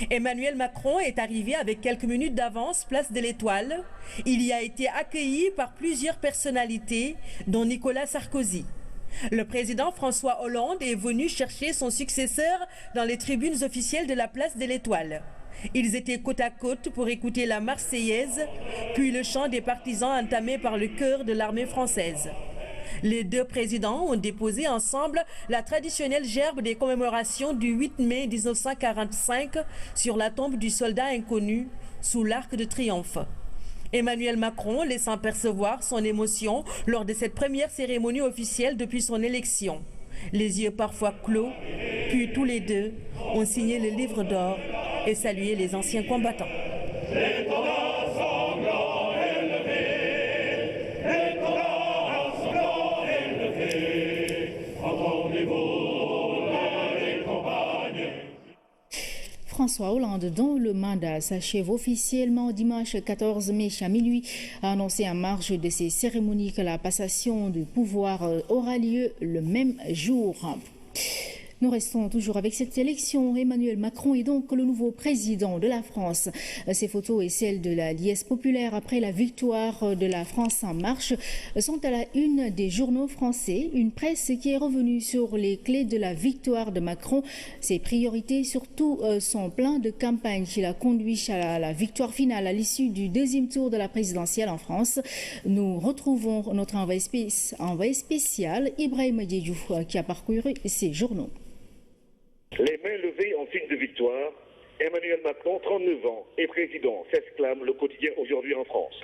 Emmanuel Macron est arrivé avec quelques minutes d'avance, place de l'Étoile. Il y a été accueilli par plusieurs personnalités, dont Nicolas Sarkozy. Le président François Hollande est venu chercher son successeur dans les tribunes officielles de la place de l'Étoile. Ils étaient côte à côte pour écouter la Marseillaise, puis le chant des partisans entamé par le chœur de l'armée française. Les deux présidents ont déposé ensemble la traditionnelle gerbe des commémorations du 8 mai 1945 sur la tombe du soldat inconnu sous l'Arc de Triomphe. Emmanuel Macron laissant percevoir son émotion lors de cette première cérémonie officielle depuis son élection. Les yeux parfois clos, puis tous les deux ont signé le livre d'or et salué les anciens combattants. François Hollande, dont le mandat s'achève officiellement dimanche 14 mai à minuit, a annoncé en marge de ces cérémonies que la passation du pouvoir aura lieu le même jour. Nous restons toujours avec cette élection. Emmanuel Macron est donc le nouveau président de la France. Ces photos et celles de la liesse populaire après la victoire de la France en marche sont à la une des journaux français. Une presse qui est revenue sur les clés de la victoire de Macron, ses priorités, surtout son plan de campagne qui l'a conduit à la victoire finale à l'issue du deuxième tour de la présidentielle en France. Nous retrouvons notre envoyé spécial, Ibrahim Diédiouf, qui a parcouru ces journaux. Les mains levées en signe de victoire, Emmanuel Macron, 39 ans, est président, s'exclame le quotidien aujourd'hui en France.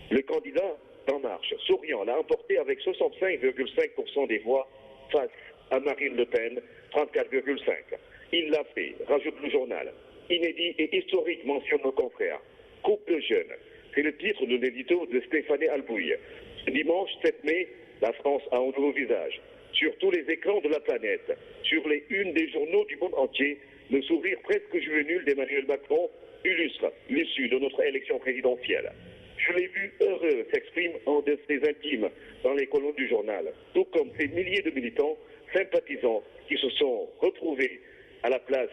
Le candidat d'En Marche, souriant, l'a emporté avec 65,5% des voix face à Marine Le Pen, 34,5%. Il l'a fait, rajoute le journal. Inédit et historique, mentionne nos confrères. Couple jeune, c'est le titre de l'édito de Stéphane Albouy. Ce dimanche 7 mai, la France a un nouveau visage. Sur tous les écrans de la planète, sur les unes des journaux du monde entier, le sourire presque juvénile d'Emmanuel Macron illustre l'issue de notre élection présidentielle. Je l'ai vu heureux, s'exprime un de ses intimes dans les colonnes du journal, tout comme ces milliers de militants sympathisants qui se sont retrouvés à la place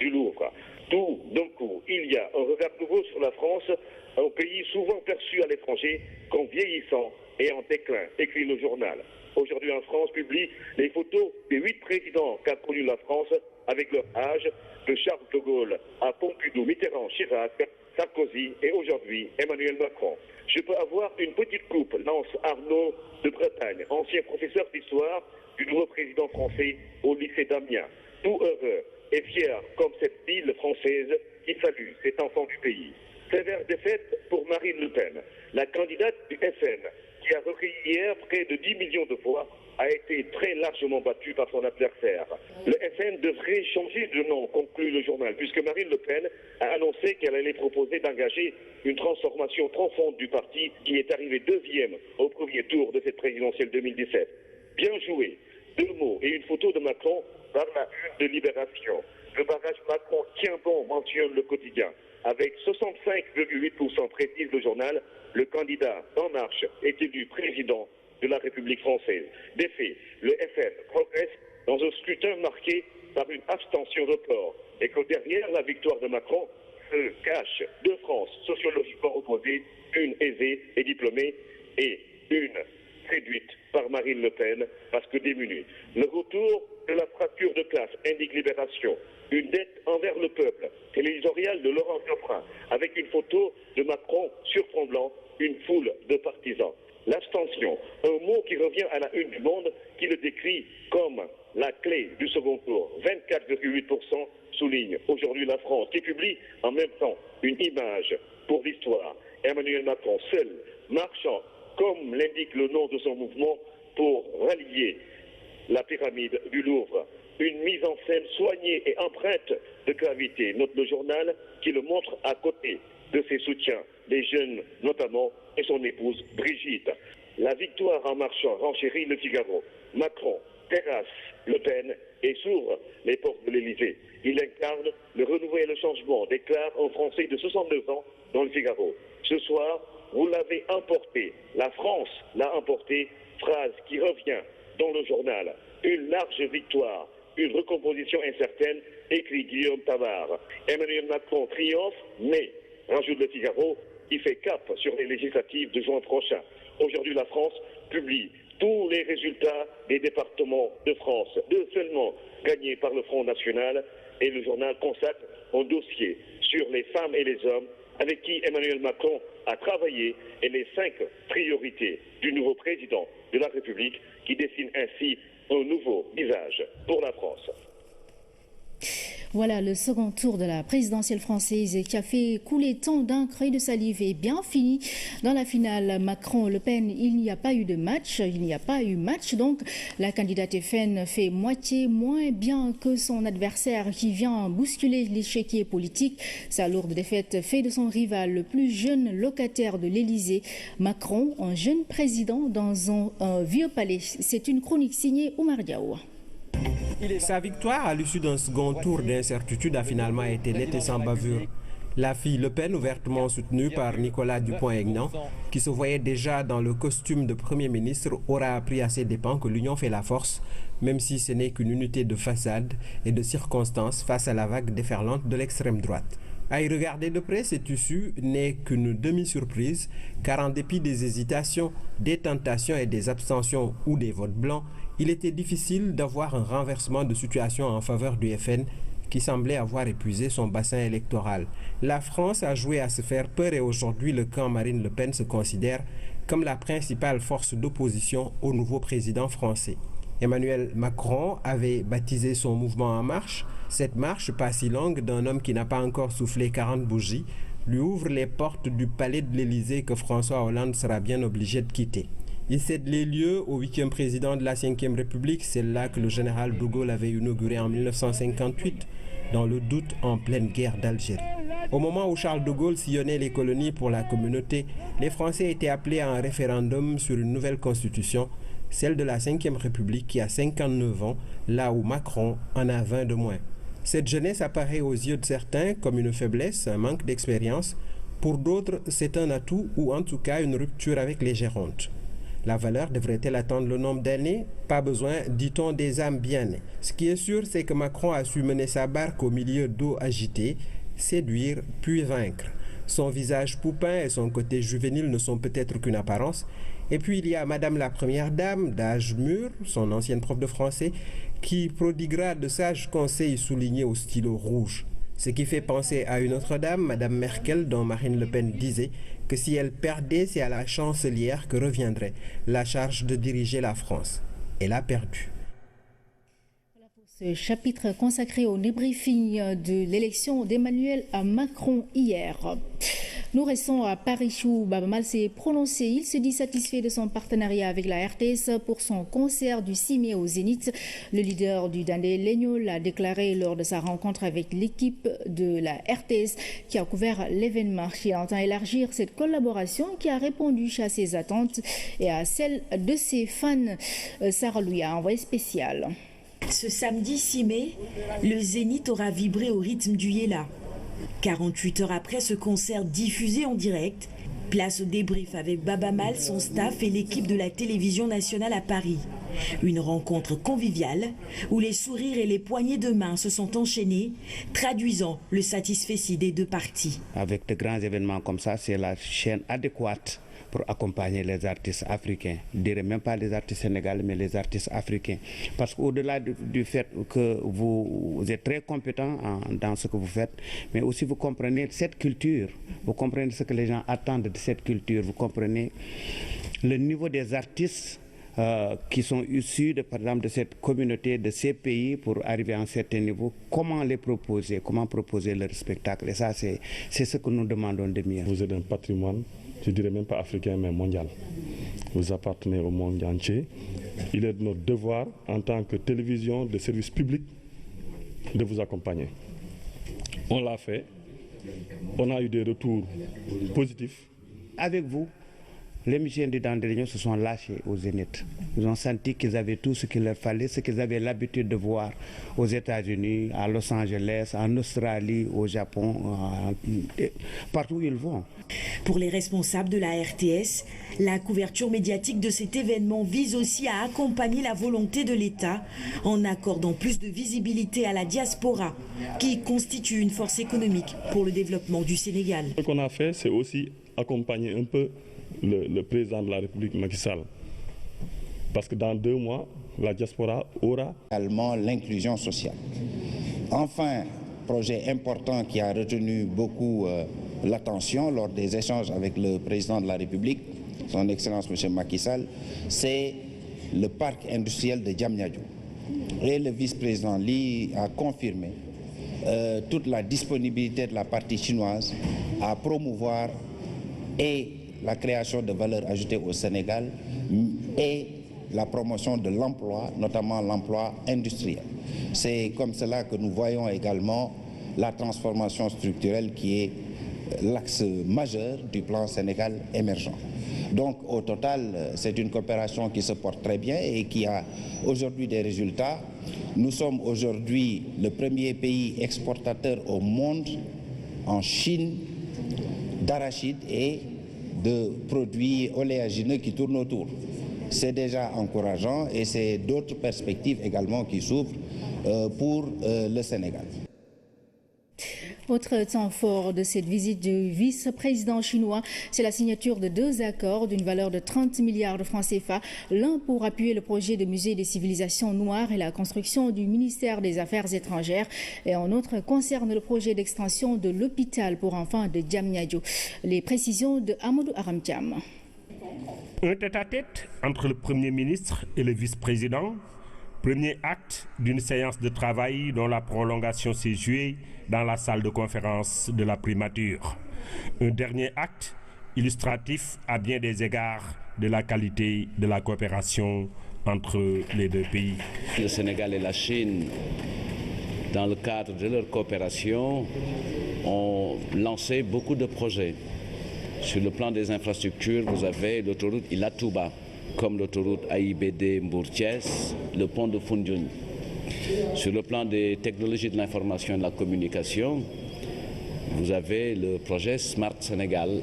du Louvre. Tout d'un coup, il y a un regard nouveau sur la France, un pays souvent perçu à l'étranger comme vieillissant et en déclin, écrit le journal. Aujourd'hui en France publie les photos des 8 présidents qu'a connu la France avec leur âge, de Charles de Gaulle à Pompidou, Mitterrand, Chirac, Sarkozy et aujourd'hui Emmanuel Macron. Je peux avoir une petite coupe, lance Arnaud de Bretagne, ancien professeur d'histoire du nouveau président français au lycée d'Amiens. Tout heureux et fier comme cette ville française qui salue cet enfant du pays. Sévère défaite pour Marine Le Pen, la candidate du FN, qui a recueilli hier près de 10 millions de voix, a été très largement battue par son adversaire. Le FN devrait changer de nom, conclut le journal, puisque Marine Le Pen a annoncé qu'elle allait proposer d'engager une transformation profonde du parti qui est arrivé deuxième au premier tour de cette présidentielle 2017. Bien joué. 2 mots et une photo de Macron par la une de Libération. Le barrage Macron tient bon, mentionne le quotidien. Avec 65,8% précise le journal, le candidat En Marche est élu président de la République française. Des faits, le FN progresse dans un scrutin marqué par une abstention record et que derrière la victoire de Macron se cachent 2 France sociologiquement opposées, une aisée et diplômée et une séduite par Marine Le Pen parce que démunie. Le retour de la fracture de classe indique Libération. Une dette envers le peuple, c'est l'éditorial de Laurent Geoffrin, avec une photo de Macron sur fond blanc, une foule de partisans. L'abstention, un mot qui revient à la une du Monde, qui le décrit comme la clé du second tour. 24,8% souligne aujourd'hui la France, qui publie en même temps une image pour l'histoire. Emmanuel Macron seul, marchant comme l'indique le nom de son mouvement, pour rallier la pyramide du Louvre. Une mise en scène soignée et empreinte de gravité, note le journal, qui le montre à côté de ses soutiens, des jeunes notamment, et son épouse Brigitte. La victoire en marchant renchérit Le Figaro. Macron terrasse Le Pen et s'ouvre les portes de l'Élysée. Il incarne le renouveau et le changement, déclare un Français de 69 ans dans Le Figaro. Ce soir, vous l'avez emporté, la France l'a emporté, phrase qui revient dans le journal. Une large victoire, une recomposition incertaine, écrit Guillaume Tabar. Emmanuel Macron triomphe, mais, rajoute Le Figaro, il fait cap sur les législatives de juin prochain. Aujourd'hui, la France publie tous les résultats des départements de France, deux seulement gagnés par le Front National, et le journal consacre un dossier sur les femmes et les hommes avec qui Emmanuel Macron a travaillé et les 5 priorités du nouveau président de la République qui dessine ainsi un nouveau visage pour la France. Voilà le second tour de la présidentielle française qui a fait couler tant d'encre et de salive et bien fini. Dans la finale Macron-Le Pen, il n'y a pas eu de match, donc la candidate FN fait moitié moins bien que son adversaire qui vient bousculer l'échiquier politique. Sa lourde défaite fait de son rival le plus jeune locataire de l'Élysée. Macron, un jeune président dans un vieux palais. C'est une chronique signée Oumar Diaw. Sa victoire à l'issue d'un second tour d'incertitude a finalement été nette et sans bavure. La fille Le Pen, ouvertement soutenue par Nicolas Dupont-Aignan, qui se voyait déjà dans le costume de Premier ministre, aura appris à ses dépens que l'union fait la force, même si ce n'est qu'une unité de façade et de circonstances face à la vague déferlante de l'extrême droite. À y regarder de près, cette issue n'est qu'une demi-surprise, car en dépit des hésitations, des tentations et des abstentions ou des votes blancs, il était difficile d'avoir un renversement de situation en faveur du FN qui semblait avoir épuisé son bassin électoral. La France a joué à se faire peur et aujourd'hui le camp Marine Le Pen se considère comme la principale force d'opposition au nouveau président français. Emmanuel Macron avait baptisé son mouvement En Marche. Cette marche, pas si longue, d'un homme qui n'a pas encore soufflé 40 bougies, lui ouvre les portes du palais de l'Élysée que François Hollande sera bien obligé de quitter. Il cède les lieux au 8e président de la 5e République, celle-là que le général de Gaulle avait inaugurée en 1958, dans le doute en pleine guerre d'Algérie. Au moment où Charles de Gaulle sillonnait les colonies pour la communauté, les Français étaient appelés à un référendum sur une nouvelle constitution, celle de la 5e République qui a 59 ans, là où Macron en a 20 de moins. Cette jeunesse apparaît aux yeux de certains comme une faiblesse, un manque d'expérience. Pour d'autres, c'est un atout ou en tout cas une rupture avec les gérontes. La valeur devrait-elle attendre le nombre d'années? Pas besoin, dit-on, des âmes bien nées. Ce qui est sûr, c'est que Macron a su mener sa barque au milieu d'eau agitée, séduire puis vaincre. Son visage poupin et son côté juvénile ne sont peut-être qu'une apparence. Et puis il y a Madame la Première Dame, d'âge mûr, son ancienne prof de français, qui prodiguera de sages conseils soulignés au stylo rouge. Ce qui fait penser à une autre dame, Madame Merkel, dont Marine Le Pen disait que si elle perdait, c'est à la chancelière que reviendrait la charge de diriger la France. Elle a perdu. Ce chapitre consacré au débriefing de l'élection d'Emmanuel Macron hier. Nous restons à Paris où Baba Maal s'est prononcé. Il se dit satisfait de son partenariat avec la RTS pour son concert du 6 mai au Zénith. Le leader du Dandé Legno l'a déclaré lors de sa rencontre avec l'équipe de la RTS qui a couvert l'événement. Il entend élargir cette collaboration qui a répondu à ses attentes et à celles de ses fans. Sarah lui a envoyé spécial. Ce samedi 6 mai, le Zénith aura vibré au rythme du Yéla. 48 heures après ce concert diffusé en direct, place au débrief avec Baba Maal, son staff et l'équipe de la télévision nationale à Paris. Une rencontre conviviale où les sourires et les poignées de main se sont enchaînés, traduisant le satisfecit des deux parties. Avec de grands événements comme ça, c'est la chaîne adéquate pour accompagner les artistes africains. Je ne dirais même pas les artistes sénégalais, mais les artistes africains. Parce qu'au-delà du fait que vous êtes très compétent dans ce que vous faites, mais aussi vous comprenez cette culture, vous comprenez ce que les gens attendent de cette culture, vous comprenez le niveau des artistes qui sont issus, par exemple, de cette communauté, de ces pays, pour arriver à un certain niveau, comment les proposer, comment proposer leur spectacle. Et ça, c'est ce que nous demandons de mieux. Vous êtes un patrimoine je dirais même pas africain, mais mondial. Vous appartenez au monde entier. Il est de notre devoir, en tant que télévision de service public, de vous accompagner. On l'a fait. On a eu des retours positifs. Avec vous, les musiciens de Dandelion se sont lâchés au Zénith. Ils ont senti qu'ils avaient tout ce qu'il leur fallait, ce qu'ils avaient l'habitude de voir aux États-Unis, à Los Angeles, en Australie, au Japon, partout où ils vont. Pour les responsables de la RTS, la couverture médiatique de cet événement vise aussi à accompagner la volonté de l'État en accordant plus de visibilité à la diaspora, qui constitue une force économique pour le développement du Sénégal. Ce qu'on a fait, c'est aussi accompagner un peu le président de la République, Macky Sall. Parce que dans 2 mois, la diaspora aura également l'inclusion sociale. Enfin, projet important qui a retenu beaucoup l'attention lors des échanges avec le président de la République, son Excellence M. Macky Sall, c'est le parc industriel de Diamniadio. Et le vice-président Li a confirmé toute la disponibilité de la partie chinoise à promouvoir et la création de valeur ajoutée au Sénégal et la promotion de l'emploi, notamment l'emploi industriel. C'est comme cela que nous voyons également la transformation structurelle qui est l'axe majeur du plan Sénégal émergent. Donc au total, c'est une coopération qui se porte très bien et qui a aujourd'hui des résultats. Nous sommes aujourd'hui le premier pays exportateur au monde en Chine d'arachide et de produits oléagineux qui tournent autour. C'est déjà encourageant et c'est d'autres perspectives également qui s'ouvrent pour le Sénégal. Autre temps fort de cette visite du vice-président chinois, c'est la signature de 2 accords d'une valeur de 30 milliards de francs CFA, l'un pour appuyer le projet de musée des civilisations noires et la construction du ministère des Affaires étrangères, et un autre concerne le projet d'extension de l'hôpital pour enfants de Diamniadio. Les précisions de Amadou Aramtiam. Un tête-à-tête entre le Premier ministre et le vice-président, premier acte d'une séance de travail dont la prolongation s'est jouée dans la salle de conférence de la primature. Un dernier acte illustratif à bien des égards de la qualité de la coopération entre les 2 pays. Le Sénégal et la Chine, dans le cadre de leur coopération, ont lancé beaucoup de projets. Sur le plan des infrastructures, vous avez l'autoroute Ila Touba, comme l'autoroute AIBD Mbour-Thiès, le pont de Foundiougne. Sur le plan des technologies de l'information et de la communication, vous avez le projet Smart Sénégal.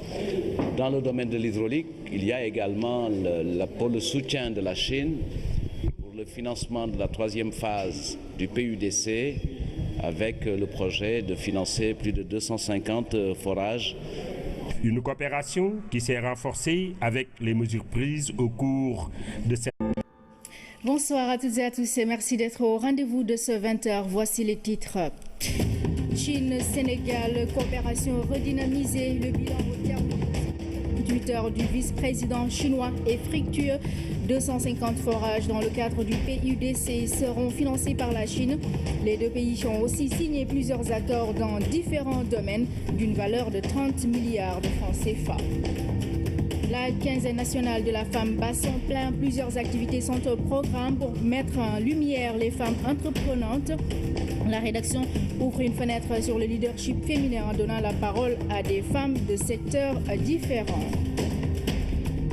Dans le domaine de l'hydraulique, il y a également pour le soutien de la Chine pour le financement de la 3e phase du PUDC, avec le projet de financer plus de 250 forages. Une coopération qui s'est renforcée avec les mesures prises au cours de cette... Bonsoir à toutes et à tous et merci d'être au rendez-vous de ce 20h. Voici les titres. Chine-Sénégal, coopération redynamisée. Le bilan au terme de 48 heures du vice-président chinois est fructueux. 250 forages dans le cadre du PUDC seront financés par la Chine. Les 2 pays ont aussi signé plusieurs accords dans différents domaines d'une valeur de 30 milliards de francs CFA. La quinzaine nationale de la femme bat son plein. Plusieurs activités sont au programme pour mettre en lumière les femmes entreprenantes. La rédaction ouvre une fenêtre sur le leadership féminin en donnant la parole à des femmes de secteurs différents.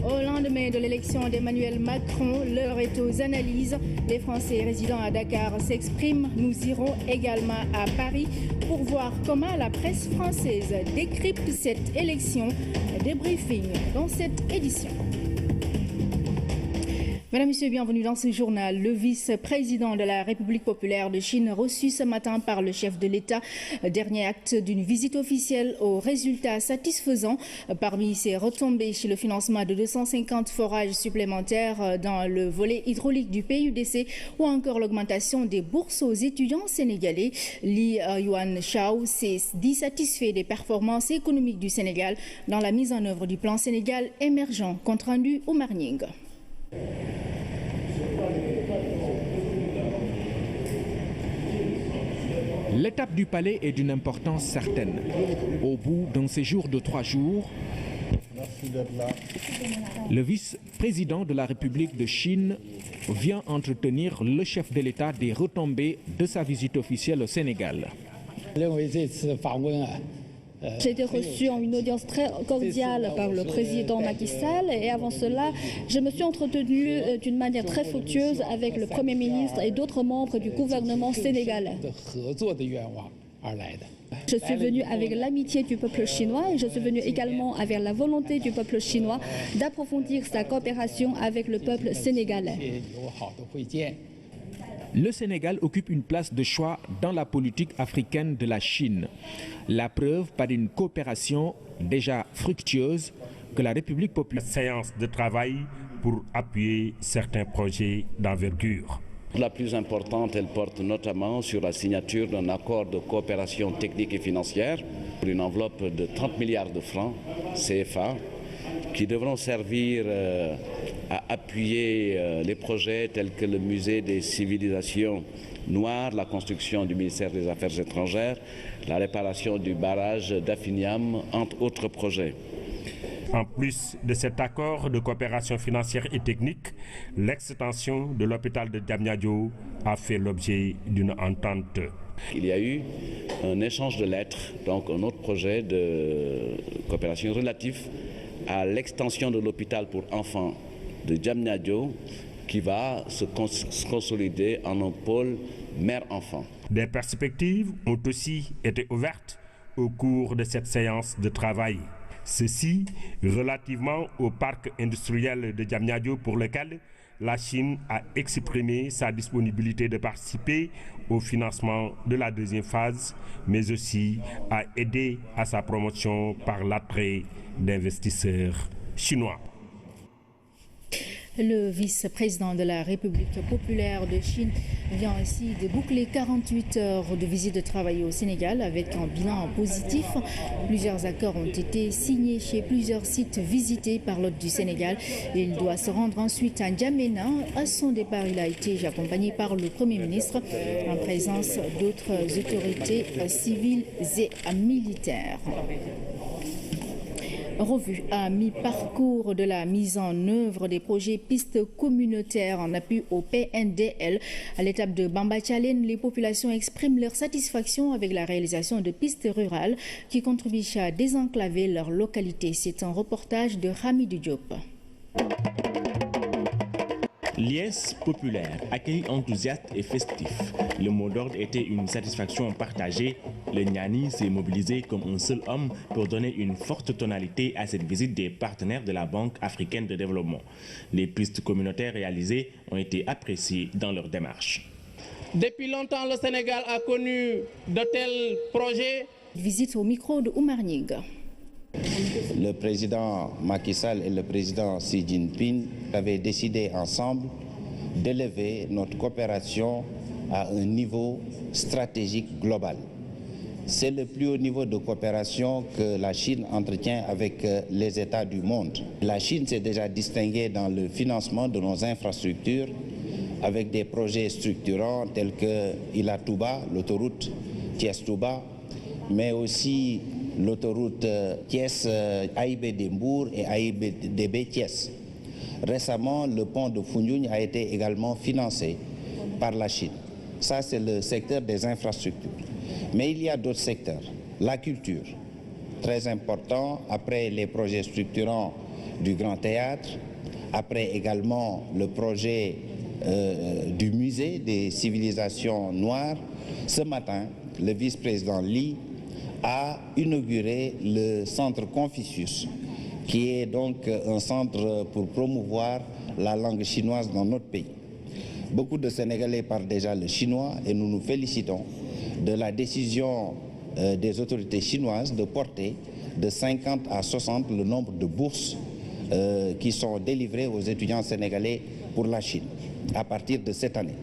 Au lendemain de l'élection d'Emmanuel Macron, l'heure est aux analyses. Les Français résidant à Dakar s'expriment. Nous irons également à Paris pour voir comment la presse française décrypte cette élection. Débriefing dans cette édition. Mesdames, Messieurs, bienvenue dans ce journal. Le vice-président de la République populaire de Chine reçu ce matin par le chef de l'État. Dernier acte d'une visite officielle aux résultats satisfaisants. Parmi ses retombées chez le financement de 250 forages supplémentaires dans le volet hydraulique du PUDC ou encore l'augmentation des bourses aux étudiants sénégalais. Li Yuan Shao s'est dit satisfait des performances économiques du Sénégal dans la mise en œuvre du plan Sénégal émergent. Compte rendu au Marning. L'étape du palais est d'une importance certaine. Au bout d'un séjour de 3 jours, Le vice-président de la République de Chine vient entretenir le chef de l'État des retombées de sa visite officielle au Sénégal. J'ai été reçu en une audience très cordiale par le président Macky Sall et avant cela, je me suis entretenu d'une manière très fructueuse avec le Premier ministre et d'autres membres du gouvernement sénégalais. Je suis venu avec l'amitié du peuple chinois et je suis venu également avec la volonté du peuple chinois d'approfondir sa coopération avec le peuple sénégalais. Le Sénégal occupe une place de choix dans la politique africaine de la Chine. La preuve par une coopération déjà fructueuse que la République populaire. Séance de travail pour appuyer certains projets d'envergure. La plus importante, elle porte notamment sur la signature d'un accord de coopération technique et financière pour une enveloppe de 30 milliards de francs CFA qui devront servir à appuyer les projets tels que le musée des civilisations noires, la construction du ministère des Affaires étrangères, la réparation du barrage d'Afiniam, entre autres projets. En plus de cet accord de coopération financière et technique, l'extension de l'hôpital de Diamniadio a fait l'objet d'une entente. Il y a eu un échange de lettres, donc un autre projet de coopération relatif à l'extension de l'hôpital pour enfants de Diamniadio qui va se consolider en un pôle mère-enfant. Des perspectives ont aussi été ouvertes au cours de cette séance de travail. Ceci relativement au parc industriel de Diamniadio pour lequel la Chine a exprimé sa disponibilité de participer au financement de la deuxième phase, mais aussi à aider à sa promotion par l'attrait d'investisseurs chinois. Le vice-président de la République populaire de Chine vient ainsi de boucler 48 heures de visite de travail au Sénégal avec un bilan positif. Plusieurs accords ont été signés chez plusieurs sites visités par l'hôte du Sénégal. Il doit se rendre ensuite à N'Djamena. À son départ, il a été accompagné par le Premier ministre en présence d'autres autorités civiles et militaires. Revue à mi-parcours de la mise en œuvre des projets pistes communautaires en appui au PNDL. À l'étape de Bamba-Tchalen, les populations expriment leur satisfaction avec la réalisation de pistes rurales qui contribuent à désenclaver leur localité. C'est un reportage de Hamidou Diop. Liesse populaire, accueil enthousiaste et festif. Le mot d'ordre était une satisfaction partagée. Le Niani s'est mobilisé comme un seul homme pour donner une forte tonalité à cette visite des partenaires de la Banque africaine de développement. Les pistes communautaires réalisées ont été appréciées dans leur démarche. Depuis longtemps, le Sénégal a connu de tels projets. Visite au micro de Oumar Nig. Le président Macky Sall et le président Xi Jinping avaient décidé ensemble d'élever notre coopération à un niveau stratégique global. C'est le plus haut niveau de coopération que la Chine entretient avec les États du monde. La Chine s'est déjà distinguée dans le financement de nos infrastructures avec des projets structurants tels que Ila Touba, l'autoroute Thiès-Touba, mais aussi l'autoroute Thiès-Aïbé-Dembourg et Aïbé-Thiès. Récemment, le pont de Foundiougne a été également financé par la Chine. Ça, c'est le secteur des infrastructures. Mais il y a d'autres secteurs. La culture, très important, après les projets structurants du Grand Théâtre, après également le projet du musée des civilisations noires. Ce matin, le vice-président Li a inauguré le centre Confucius, qui est donc un centre pour promouvoir la langue chinoise dans notre pays. Beaucoup de Sénégalais parlent déjà le chinois et nous nous félicitons de la décision des autorités chinoises de porter de 50 à 60 le nombre de bourses qui sont délivrées aux étudiants sénégalais pour la Chine à partir de cette année.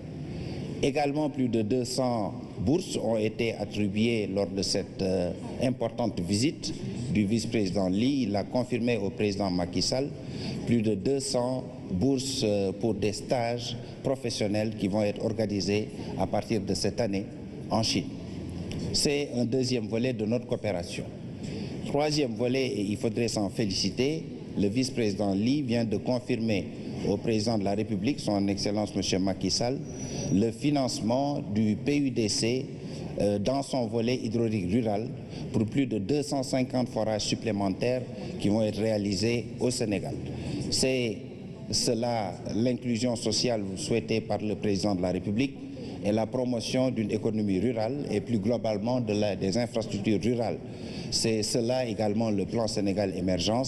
Également, plus de 200 bourses ont été attribuées lors de cette importante visite du vice-président Li. Il a confirmé au président Macky Sall plus de 200 bourses pour des stages professionnels qui vont être organisés à partir de cette année en Chine. C'est un deuxième volet de notre coopération. Troisième volet, et il faudrait s'en féliciter, le vice-président Ly vient de confirmer au président de la République, son Excellence M. Macky Sall, le financement du PUDC dans son volet hydraulique rural pour plus de 250 forages supplémentaires qui vont être réalisés au Sénégal. C'est cela l'inclusion sociale souhaitée par le président de la République et la promotion d'une économie rurale et plus globalement des infrastructures rurales. C'est cela également le plan Sénégal émergent.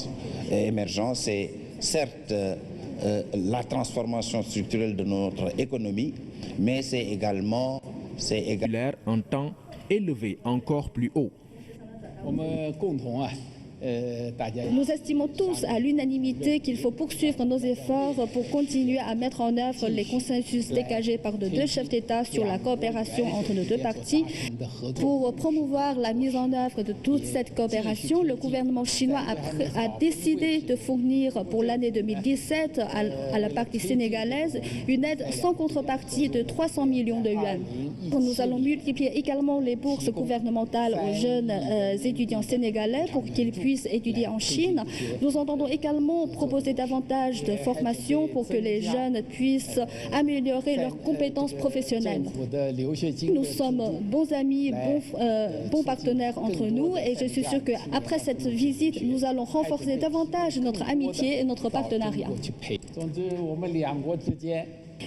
C'est certes la transformation structurelle de notre économie, mais c'est également un temps élevé encore plus haut. Nous estimons tous à l'unanimité qu'il faut poursuivre nos efforts pour continuer à mettre en œuvre les consensus dégagés par nos deux chefs d'État sur la coopération entre nos deux parties. Pour promouvoir la mise en œuvre de toute cette coopération, le gouvernement chinois a décidé de fournir pour l'année 2017 à la partie sénégalaise une aide sans contrepartie de 300 millions de yuan. Nous allons multiplier également les bourses gouvernementales aux jeunes étudiants sénégalais pour qu'ils puissent étudier en Chine. Nous entendons également proposer davantage de formations pour que les jeunes puissent améliorer leurs compétences professionnelles. Nous sommes bons amis, bons partenaires entre nous et je suis sûr qu'après cette visite, nous allons renforcer davantage notre amitié et notre partenariat.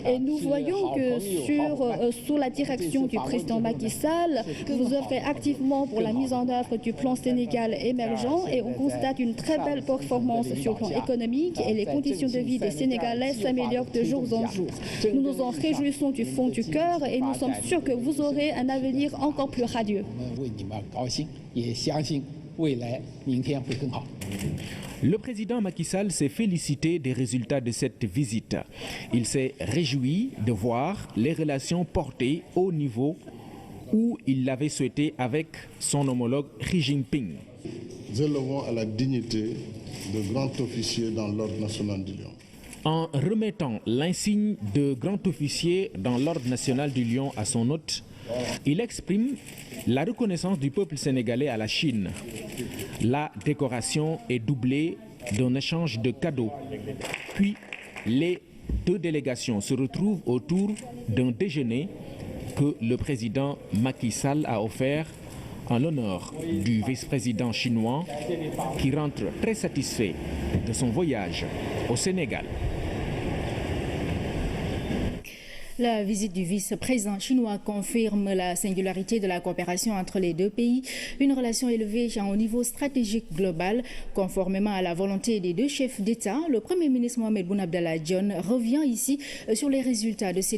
Et nous voyons que sous la direction du président Macky Sall, vous œuvrez activement pour la mise en œuvre du plan Sénégal émergent et on constate une très belle performance sur le plan économique et les conditions de vie des Sénégalais s'améliorent de jour en jour. Nous nous en réjouissons du fond du cœur et nous sommes sûrs que vous aurez un avenir encore plus radieux. Le président Macky Sall s'est félicité des résultats de cette visite. Il s'est réjoui de voir les relations portées au niveau où il l'avait souhaité avec son homologue Xi Jinping. Élevons à la dignité de grand officier dans l'ordre national du Lion. En remettant l'insigne de grand officier dans l'ordre national du Lion à son hôte, il exprime la reconnaissance du peuple sénégalais à la Chine. La décoration est doublée d'un échange de cadeaux. Puis, les deux délégations se retrouvent autour d'un déjeuner que le président Macky Sall a offert en l'honneur du vice-président chinois qui rentre très satisfait de son voyage au Sénégal. La visite du vice-président chinois confirme la singularité de la coopération entre les deux pays, une relation élevée au niveau stratégique global. Conformément à la volonté des deux chefs d'État, le Premier ministre Mohamed Boun Abdallah Dionne revient ici sur les résultats de ces